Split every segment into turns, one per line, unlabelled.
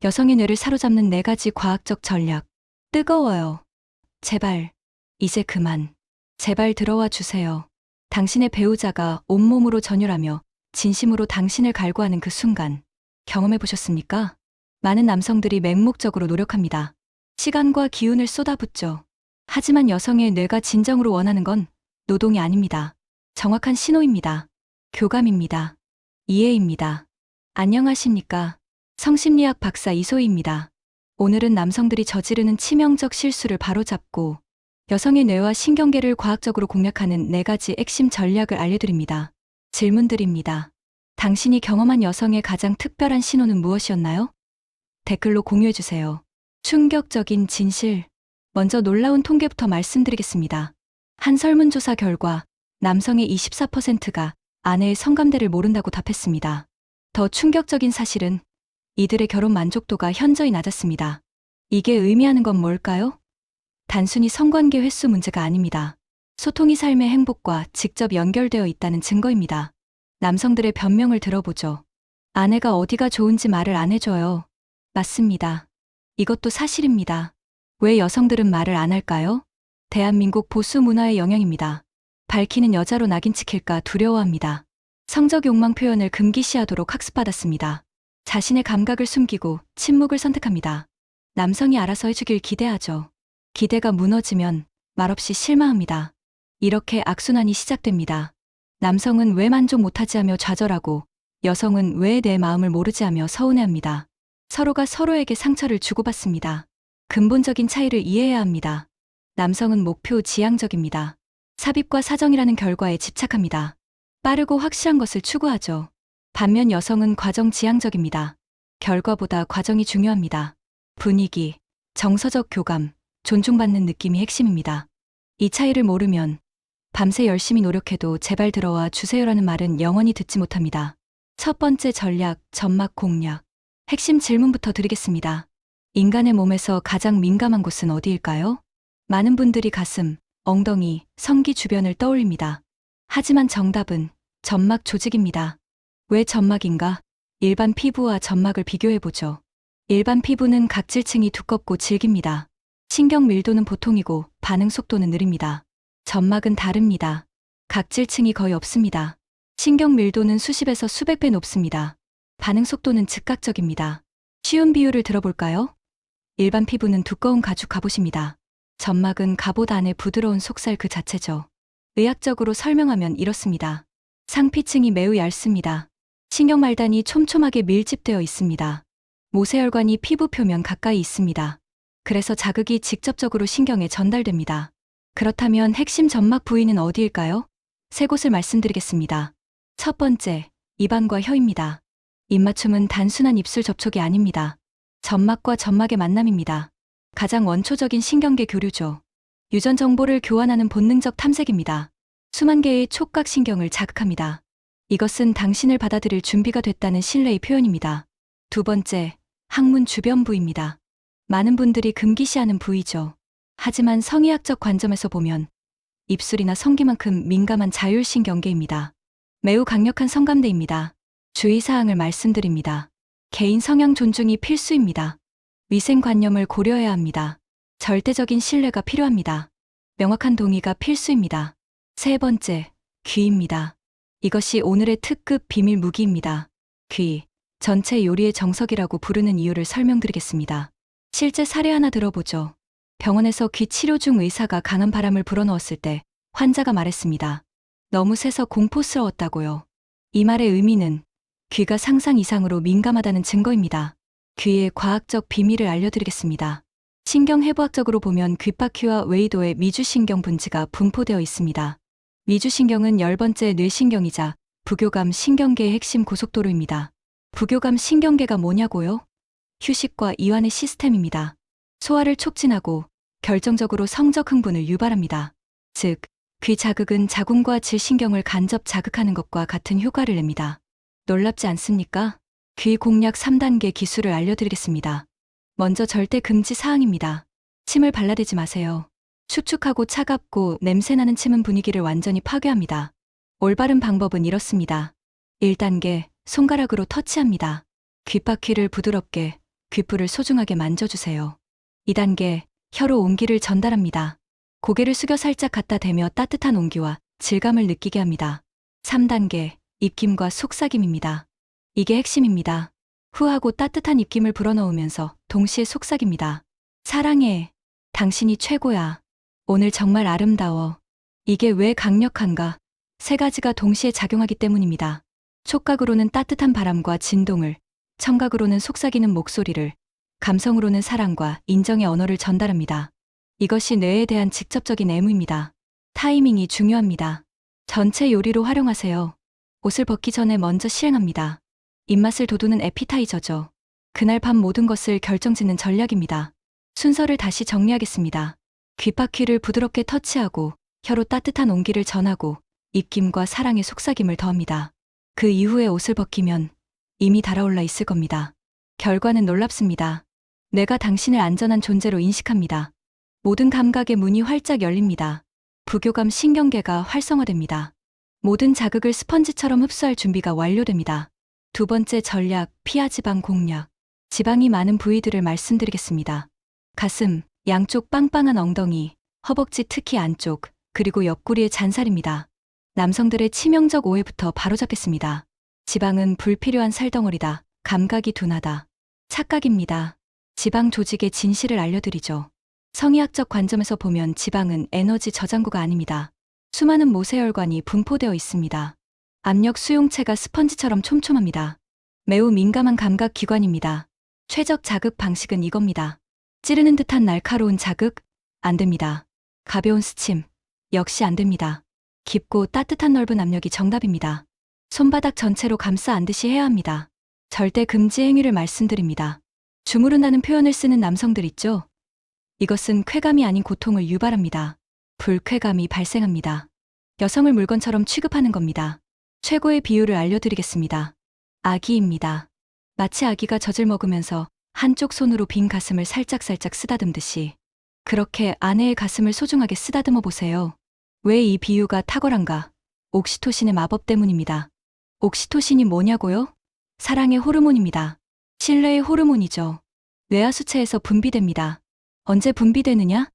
여성의 뇌를 사로잡는 4가지 과학적 전략. 뜨거워요. 제발, 이제 그만. 제발 들어와 주세요. 당신의 배우자가 온몸으로 전율하며 진심으로 당신을 갈구하는 그 순간, 경험해 보셨습니까? 많은 남성들이 맹목적으로 노력합니다. 시간과 기운을 쏟아붓죠. 하지만 여성의 뇌가 진정으로 원하는 건 노동이 아닙니다. 정확한 신호입니다. 교감입니다. 이해입니다. 안녕하십니까? 성심리학 박사 이소희입니다. 오늘은 남성들이 저지르는 치명적 실수를 바로잡고 여성의 뇌와 신경계를 과학적으로 공략하는 4가지 핵심 전략을 알려드립니다. 질문드립니다. 당신이 경험한 여성의 가장 특별한 신호는 무엇이었나요? 댓글로 공유해주세요. 충격적인 진실. 먼저 놀라운 통계부터 말씀드리겠습니다. 한 설문조사 결과 남성의 24%가 아내의 성감대를 모른다고 답했습니다. 더 충격적인 사실은 이들의 결혼 만족도가 현저히 낮았습니다. 이게 의미하는 건 뭘까요? 단순히 성관계 횟수 문제가 아닙니다. 소통이 삶의 행복과 직접 연결되어 있다는 증거입니다. 남성들의 변명을 들어보죠. 아내가 어디가 좋은지 말을 안 해줘요. 맞습니다. 이것도 사실입니다. 왜 여성들은 말을 안 할까요? 대한민국 보수 문화의 영향입니다. 밝히는 여자로 낙인 찍힐까 두려워합니다. 성적 욕망 표현을 금기시하도록 학습받았습니다. 자신의 감각을 숨기고 침묵을 선택합니다. 남성이 알아서 해주길 기대하죠. 기대가 무너지면 말없이 실망합니다. 이렇게 악순환이 시작됩니다. 남성은 왜 만족 못하지 하며 좌절하고 여성은 왜 내 마음을 모르지 하며 서운해합니다. 서로가 서로에게 상처를 주고받습니다. 근본적인 차이를 이해해야 합니다. 남성은 목표 지향적입니다. 삽입과 사정이라는 결과에 집착합니다. 빠르고 확실한 것을 추구하죠. 반면 여성은 과정 지향적입니다. 결과보다 과정이 중요합니다. 분위기, 정서적 교감, 존중받는 느낌이 핵심입니다. 이 차이를 모르면 밤새 열심히 노력해도 제발 들어와 주세요라는 말은 영원히 듣지 못합니다. 첫 번째 전략, 점막 공략. 핵심 질문부터 드리겠습니다. 인간의 몸에서 가장 민감한 곳은 어디일까요? 많은 분들이 가슴, 엉덩이, 성기 주변을 떠올립니다. 하지만 정답은 점막 조직입니다. 왜 점막인가? 일반 피부와 점막을 비교해보죠. 일반 피부는 각질층이 두껍고 질깁니다. 신경 밀도는 보통이고 반응 속도는 느립니다. 점막은 다릅니다. 각질층이 거의 없습니다. 신경 밀도는 수십에서 수백 배 높습니다. 반응 속도는 즉각적입니다. 쉬운 비유를 들어볼까요? 일반 피부는 두꺼운 가죽 갑옷입니다. 점막은 갑옷 안에 부드러운 속살 그 자체죠. 의학적으로 설명하면 이렇습니다. 상피층이 매우 얇습니다. 신경말단이 촘촘하게 밀집되어 있습니다. 모세혈관이 피부 표면 가까이 있습니다. 그래서 자극이 직접적으로 신경에 전달됩니다. 그렇다면 핵심 점막 부위는 어디일까요? 3곳을 말씀드리겠습니다. 첫 번째, 입안과 혀입니다. 입맞춤은 단순한 입술 접촉이 아닙니다. 점막과 점막의 만남입니다. 가장 원초적인 신경계 교류죠. 유전 정보를 교환하는 본능적 탐색입니다. 수만 개의 촉각 신경을 자극합니다. 이것은 당신을 받아들일 준비가 됐다는 신뢰의 표현입니다. 두 번째, 항문 주변 부위입니다. 많은 분들이 금기시하는 부위죠. 하지만 성의학적 관점에서 보면 입술이나 성기만큼 민감한 자율신경계입니다. 매우 강력한 성감대입니다. 주의사항을 말씀드립니다. 개인 성향 존중이 필수입니다. 위생관념을 고려해야 합니다. 절대적인 신뢰가 필요합니다. 명확한 동의가 필수입니다. 세 번째, 귀입니다. 이것이 오늘의 특급 비밀 무기입니다. 귀, 전체 요리의 정석이라고 부르는 이유를 설명드리겠습니다. 실제 사례 하나 들어보죠. 병원에서 귀 치료 중 의사가 강한 바람을 불어넣었을 때 환자가 말했습니다. 너무 세서 공포스러웠다고요. 이 말의 의미는 귀가 상상 이상으로 민감하다는 증거입니다. 귀의 과학적 비밀을 알려드리겠습니다. 신경해부학적으로 보면 귓바퀴와 외이도에 미주신경 분지가 분포되어 있습니다. 미주신경은 10번째 뇌신경이자 부교감 신경계의 핵심 고속도로입니다. 부교감 신경계가 뭐냐고요? 휴식과 이완의 시스템입니다. 소화를 촉진하고 결정적으로 성적 흥분을 유발합니다. 즉, 귀 자극은 자궁과 질신경을 간접 자극하는 것과 같은 효과를 냅니다. 놀랍지 않습니까? 귀 공략 3단계 기술을 알려드리겠습니다. 먼저 절대 금지 사항입니다. 침을 발라대지 마세요. 축축하고 차갑고 냄새나는 침은 분위기를 완전히 파괴합니다. 올바른 방법은 이렇습니다. 1단계, 손가락으로 터치합니다. 귓바퀴를 부드럽게, 귓불을 소중하게 만져주세요. 2단계, 혀로 온기를 전달합니다. 고개를 숙여 살짝 갖다 대며 따뜻한 온기와 질감을 느끼게 합니다. 3단계, 입김과 속삭임입니다. 이게 핵심입니다. 후하고 따뜻한 입김을 불어넣으면서 동시에 속삭입니다. 사랑해. 당신이 최고야. 오늘 정말 아름다워. 이게 왜 강력한가? 세 가지가 동시에 작용하기 때문입니다. 촉각으로는 따뜻한 바람과 진동을, 청각으로는 속삭이는 목소리를, 감성으로는 사랑과 인정의 언어를 전달합니다. 이것이 뇌에 대한 직접적인 애무입니다. 타이밍이 중요합니다. 전체 요리로 활용하세요. 옷을 벗기 전에 먼저 시행합니다. 입맛을 돋우는 에피타이저죠. 그날 밤 모든 것을 결정짓는 전략입니다. 순서를 다시 정리하겠습니다. 귓바퀴를 부드럽게 터치하고 혀로 따뜻한 온기를 전하고 입김과 사랑의 속삭임을 더합니다. 그 이후에 옷을 벗기면 이미 달아올라 있을 겁니다. 결과는 놀랍습니다. 뇌가 당신을 안전한 존재로 인식합니다. 모든 감각의 문이 활짝 열립니다. 부교감 신경계가 활성화됩니다. 모든 자극을 스펀지처럼 흡수할 준비가 완료됩니다. 두 번째 전략, 피하지방 공략. 지방이 많은 부위들을 말씀드리겠습니다. 가슴, 양쪽 빵빵한 엉덩이, 허벅지 특히 안쪽, 그리고 옆구리의 잔살입니다. 남성들의 치명적 오해부터 바로잡겠습니다. 지방은 불필요한 살덩어리다. 감각이 둔하다. 착각입니다. 지방 조직의 진실을 알려드리죠. 성의학적 관점에서 보면 지방은 에너지 저장고가 아닙니다. 수많은 모세혈관이 분포되어 있습니다. 압력 수용체가 스펀지처럼 촘촘합니다. 매우 민감한 감각 기관입니다. 최적 자극 방식은 이겁니다. 찌르는 듯한 날카로운 자극? 안 됩니다. 가벼운 스침? 역시 안 됩니다. 깊고 따뜻한 넓은 압력이 정답입니다. 손바닥 전체로 감싸 안듯이 해야 합니다. 절대 금지 행위를 말씀드립니다. 주무른다는 표현을 쓰는 남성들 있죠? 이것은 쾌감이 아닌 고통을 유발합니다. 불쾌감이 발생합니다. 여성을 물건처럼 취급하는 겁니다. 최고의 비유를 알려드리겠습니다. 아기입니다. 마치 아기가 젖을 먹으면서 한쪽 손으로 빈 가슴을 살짝살짝 쓰다듬듯이 그렇게 아내의 가슴을 소중하게 쓰다듬어 보세요. 왜 이 비유가 탁월한가? 옥시토신의 마법 때문입니다. 옥시토신이 뭐냐고요? 사랑의 호르몬입니다. 신뢰의 호르몬이죠. 뇌하수체에서 분비됩니다. 언제 분비되느냐?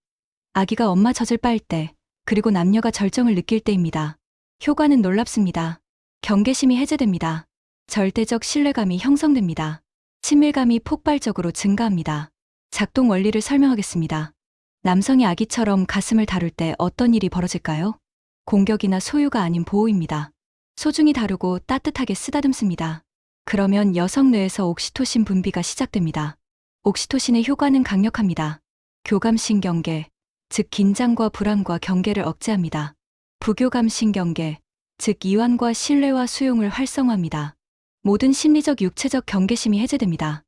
아기가 엄마 젖을 빨 때, 그리고 남녀가 절정을 느낄 때입니다. 효과는 놀랍습니다. 경계심이 해제됩니다. 절대적 신뢰감이 형성됩니다. 친밀감이 폭발적으로 증가합니다. 작동 원리를 설명하겠습니다. 남성이 아기처럼 가슴을 다룰 때 어떤 일이 벌어질까요? 공격이나 소유가 아닌 보호입니다. 소중히 다루고 따뜻하게 쓰다듬습니다. 그러면 여성 뇌에서 옥시토신 분비가 시작됩니다. 옥시토신의 효과는 강력합니다. 교감신경계, 즉 긴장과 불안과 경계를 억제합니다. 부교감신경계, 즉 이완과 신뢰와 수용을 활성화합니다. 모든 심리적 육체적 경계심이 해제됩니다.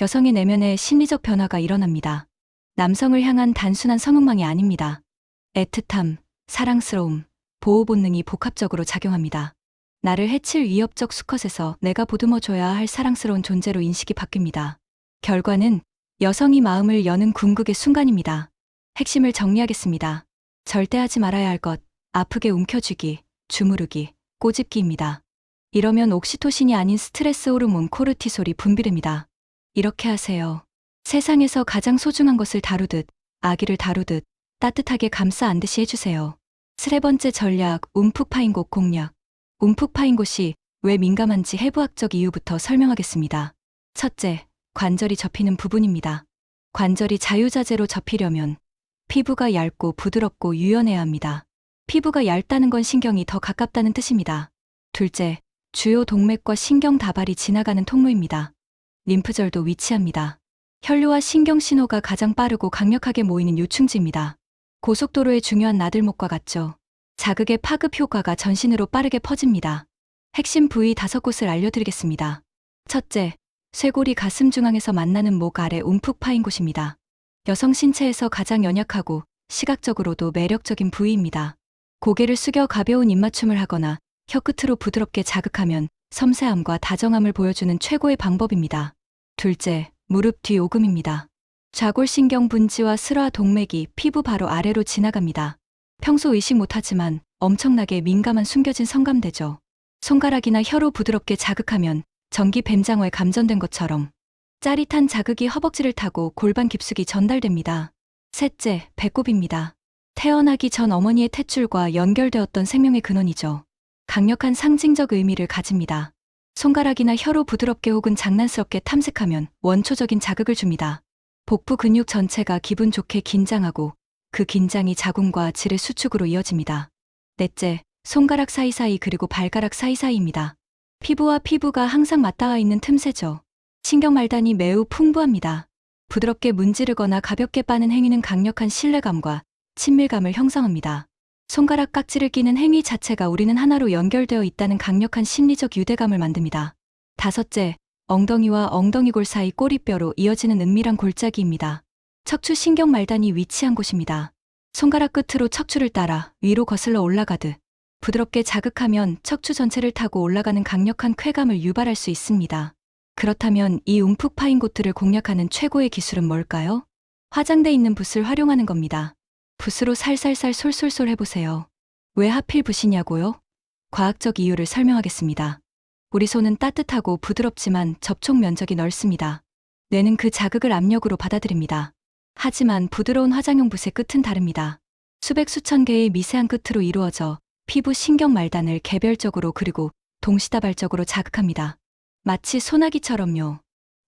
여성의 내면에 심리적 변화가 일어납니다. 남성을 향한 단순한 성욕망이 아닙니다. 애틋함, 사랑스러움, 보호 본능이 복합적으로 작용합니다. 나를 해칠 위협적 수컷에서 내가 보듬어줘야 할 사랑스러운 존재로 인식이 바뀝니다. 결과는 여성이 마음을 여는 궁극의 순간입니다. 핵심을 정리하겠습니다. 절대 하지 말아야 할 것, 아프게 움켜쥐기, 주무르기, 꼬집기입니다. 이러면 옥시토신이 아닌 스트레스 호르몬 코르티솔이 분비됩니다. 이렇게 하세요. 세상에서 가장 소중한 것을 다루듯, 아기를 다루듯, 따뜻하게 감싸 안듯이 해주세요. 세 번째 전략, 움푹 파인 곳 공략. 움푹 파인 곳이 왜 민감한지 해부학적 이유부터 설명하겠습니다. 첫째, 관절이 접히는 부분입니다. 관절이 자유자재로 접히려면 피부가 얇고 부드럽고 유연해야 합니다. 피부가 얇다는 건 신경이 더 가깝다는 뜻입니다. 둘째, 주요 동맥과 신경 다발이 지나가는 통로입니다. 림프절도 위치합니다. 혈류와 신경 신호가 가장 빠르고 강력하게 모이는 요충지입니다. 고속도로의 중요한 나들목과 같죠. 자극의 파급 효과가 전신으로 빠르게 퍼집니다. 핵심 부위 5곳을 알려드리겠습니다. 첫째, 쇄골이 가슴 중앙에서 만나는 목 아래 움푹 파인 곳입니다. 여성 신체에서 가장 연약하고 시각적으로도 매력적인 부위입니다. 고개를 숙여 가벼운 입맞춤을 하거나 혀끝으로 부드럽게 자극하면 섬세함과 다정함을 보여주는 최고의 방법입니다. 둘째, 무릎 뒤 오금입니다. 좌골신경 분지와 슬화 동맥이 피부 바로 아래로 지나갑니다. 평소 의식 못하지만 엄청나게 민감한 숨겨진 성감대죠. 손가락이나 혀로 부드럽게 자극하면 전기 뱀장어에 감전된 것처럼 짜릿한 자극이 허벅지를 타고 골반 깊숙이 전달됩니다. 셋째, 배꼽입니다. 태어나기 전 어머니의 탯줄과 연결되었던 생명의 근원이죠. 강력한 상징적 의미를 가집니다. 손가락이나 혀로 부드럽게 혹은 장난스럽게 탐색하면 원초적인 자극을 줍니다. 복부 근육 전체가 기분 좋게 긴장하고 그 긴장이 자궁과 질의 수축으로 이어집니다. 넷째, 손가락 사이사이 그리고 발가락 사이사이입니다. 피부와 피부가 항상 맞닿아 있는 틈새죠. 신경말단이 매우 풍부합니다. 부드럽게 문지르거나 가볍게 빠는 행위는 강력한 신뢰감과 친밀감을 형성합니다. 손가락 깍지를 끼는 행위 자체가 우리는 하나로 연결되어 있다는 강력한 심리적 유대감을 만듭니다. 다섯째, 엉덩이와 엉덩이골 사이 꼬리뼈로 이어지는 은밀한 골짜기입니다. 척추 신경말단이 위치한 곳입니다. 손가락 끝으로 척추를 따라 위로 거슬러 올라가듯 부드럽게 자극하면 척추 전체를 타고 올라가는 강력한 쾌감을 유발할 수 있습니다. 그렇다면 이 움푹 파인 곳들을 공략하는 최고의 기술은 뭘까요? 화장돼 있는 붓을 활용하는 겁니다. 붓으로 살살살 솔솔솔 해보세요. 왜 하필 붓이냐고요? 과학적 이유를 설명하겠습니다. 우리 손은 따뜻하고 부드럽지만 접촉 면적이 넓습니다. 뇌는 그 자극을 압력으로 받아들입니다. 하지만 부드러운 화장용 붓의 끝은 다릅니다. 수백 수천 개의 미세한 끝으로 이루어져 피부 신경 말단을 개별적으로 그리고 동시다발적으로 자극합니다. 마치 소나기처럼요.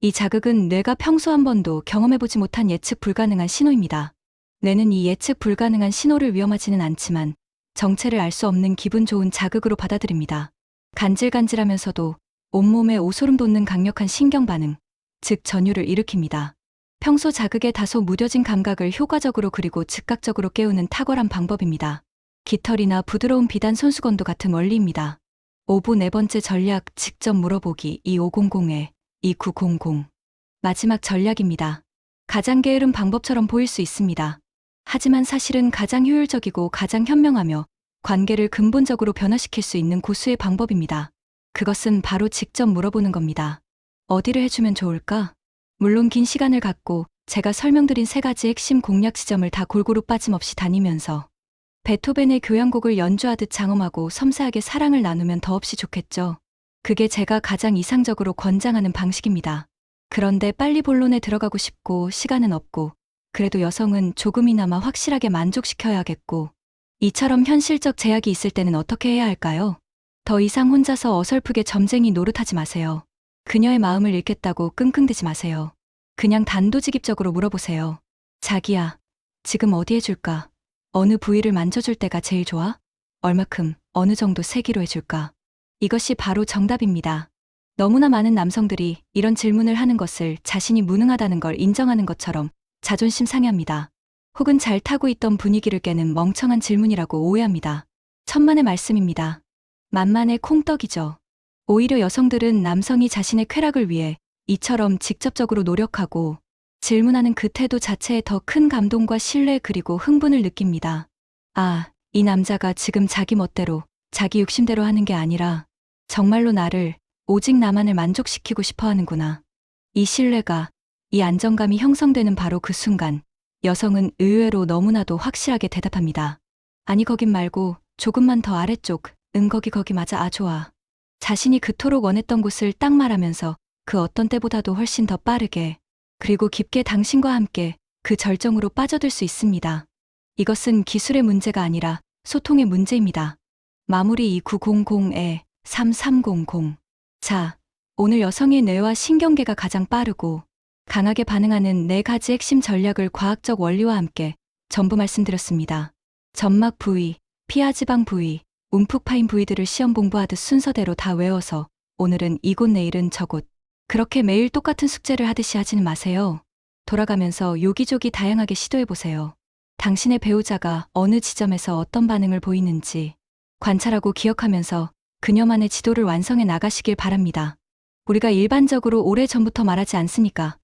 이 자극은 뇌가 평소 한 번도 경험해보지 못한 예측 불가능한 신호입니다. 뇌는 이 예측 불가능한 신호를 위험하지는 않지만 정체를 알 수 없는 기분 좋은 자극으로 받아들입니다. 간질간질하면서도 온몸에 오소름 돋는 강력한 신경 반응, 즉 전율을 일으킵니다. 평소 자극에 다소 무뎌진 감각을 효과적으로 그리고 즉각적으로 깨우는 탁월한 방법입니다. 깃털이나 부드러운 비단 손수건도 같은 원리입니다. 5부 네 번째 전략 직접 물어보기 2500-2900 마지막 전략입니다. 가장 게으른 방법처럼 보일 수 있습니다. 하지만 사실은 가장 효율적이고 가장 현명하며 관계를 근본적으로 변화시킬 수 있는 고수의 방법입니다. 그것은 바로 직접 물어보는 겁니다. 어디를 해주면 좋을까? 물론 긴 시간을 갖고 제가 설명드린 세 가지 핵심 공략 지점을 다 골고루 빠짐없이 다니면서 베토벤의 교향곡을 연주하듯 장엄하고 섬세하게 사랑을 나누면 더없이 좋겠죠. 그게 제가 가장 이상적으로 권장하는 방식입니다. 그런데 빨리 본론에 들어가고 싶고 시간은 없고 그래도 여성은 조금이나마 확실하게 만족시켜야겠고 이처럼 현실적 제약이 있을 때는 어떻게 해야 할까요? 더 이상 혼자서 어설프게 점쟁이 노릇하지 마세요. 그녀의 마음을 읽겠다고 끙끙대지 마세요. 그냥 단도직입적으로 물어보세요. 자기야, 지금 어디 해줄까? 어느 부위를 만져줄 때가 제일 좋아? 얼마큼, 어느 정도 세기로 해줄까? 이것이 바로 정답입니다. 너무나 많은 남성들이 이런 질문을 하는 것을 자신이 무능하다는 걸 인정하는 것처럼 자존심 상해합니다. 혹은 잘 타고 있던 분위기를 깨는 멍청한 질문이라고 오해합니다. 천만의 말씀입니다. 만만의 콩떡이죠. 오히려 여성들은 남성이 자신의 쾌락을 위해 이처럼 직접적으로 노력하고 질문하는 그 태도 자체에 더 큰 감동과 신뢰 그리고 흥분을 느낍니다. 아, 이 남자가 지금 자기 멋대로, 자기 욕심대로 하는 게 아니라 정말로 나를, 오직 나만을 만족시키고 싶어 하는구나. 이 신뢰가, 이 안정감이 형성되는 바로 그 순간, 여성은 의외로 너무나도 확실하게 대답합니다. 아니 거긴 말고 조금만 더 아래쪽, 거기 맞아, 아 좋아. 자신이 그토록 원했던 곳을 딱 말하면서 그 어떤 때보다도 훨씬 더 빠르게 그리고 깊게 당신과 함께 그 절정으로 빠져들 수 있습니다. 이것은 기술의 문제가 아니라 소통의 문제입니다. 마무리 2900-3300. 자, 오늘 여성의 뇌와 신경계가 가장 빠르고 강하게 반응하는 네 가지 핵심 전략을 과학적 원리와 함께 전부 말씀드렸습니다. 점막 부위, 피하지방 부위, 움푹 파인 부위들을 시험 공부하듯 순서대로 다 외워서 오늘은 이곳 내일은 저곳 그렇게 매일 똑같은 숙제를 하듯이 하지는 마세요. 돌아가면서 요기조기 다양하게 시도해보세요. 당신의 배우자가 어느 지점에서 어떤 반응을 보이는지 관찰하고 기억하면서 그녀만의 지도를 완성해 나가시길 바랍니다. 우리가 일반적으로 오래전부터 말하지 않습니까?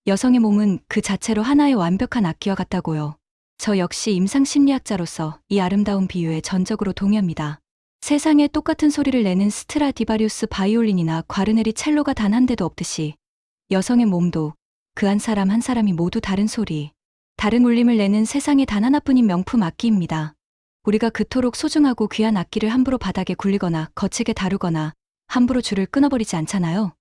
여성의 몸은 그 자체로 하나의 완벽한 악기와 같다고요. 저 역시 임상심리학자로서 이 아름다운 비유에 전적으로 동의합니다. 세상에 똑같은 소리를 내는 스트라디바리우스 바이올린이나 과르네리 첼로가 단 한 대도 없듯이 여성의 몸도 그 한 사람 한 사람이 모두 다른 소리, 다른 울림을 내는 세상에 단 하나뿐인 명품 악기입니다. 우리가 그토록 소중하고 귀한 악기를 함부로 바닥에 굴리거나 거칠게 다루거나 함부로 줄을 끊어버리지 않잖아요.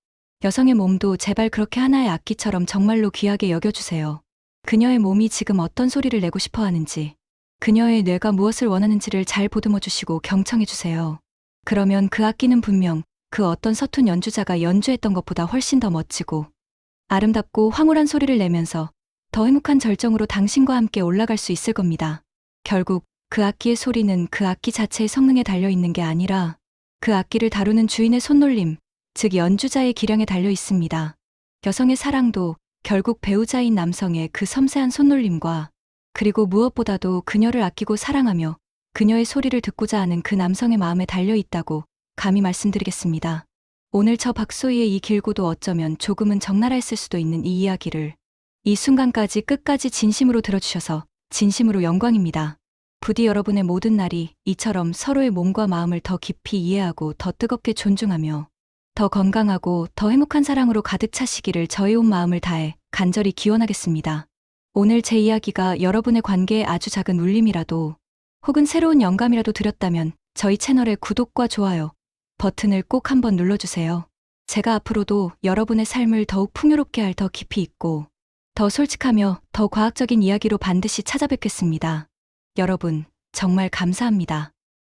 여성의 몸도 제발 그렇게 하나의 악기처럼 정말로 귀하게 여겨주세요. 그녀의 몸이 지금 어떤 소리를 내고 싶어 하는지, 그녀의 뇌가 무엇을 원하는지를 잘 보듬어 주시고 경청해 주세요. 그러면 그 악기는 분명 그 어떤 서툰 연주자가 연주했던 것보다 훨씬 더 멋지고 아름답고 황홀한 소리를 내면서 더 행복한 절정으로 당신과 함께 올라갈 수 있을 겁니다. 결국 그 악기의 소리는 그 악기 자체의 성능에 달려 있는 게 아니라 그 악기를 다루는 주인의 손놀림, 즉 연주자의 기량에 달려 있습니다. 여성의 사랑도 결국 배우자인 남성의 그 섬세한 손놀림과 그리고 무엇보다도 그녀를 아끼고 사랑하며 그녀의 소리를 듣고자 하는 그 남성의 마음에 달려 있다고 감히 말씀드리겠습니다. 오늘 저 박소희의 이 길고도 어쩌면 조금은 적나라했을 수도 있는 이 이야기를 이 순간까지 끝까지 진심으로 들어주셔서 진심으로 영광입니다. 부디 여러분의 모든 날이 이처럼 서로의 몸과 마음을 더 깊이 이해하고 더 뜨겁게 존중하며 더 건강하고 더 행복한 사랑으로 가득 차시기를 저의 온 마음을 다해 간절히 기원하겠습니다. 오늘 제 이야기가 여러분의 관계에 아주 작은 울림이라도 혹은 새로운 영감이라도 드렸다면 저희 채널의 구독과 좋아요 버튼을 꼭 한번 눌러주세요. 제가 앞으로도 여러분의 삶을 더욱 풍요롭게 할 더 깊이 있고 더 솔직하며 더 과학적인 이야기로 반드시 찾아뵙겠습니다. 여러분, 정말 감사합니다.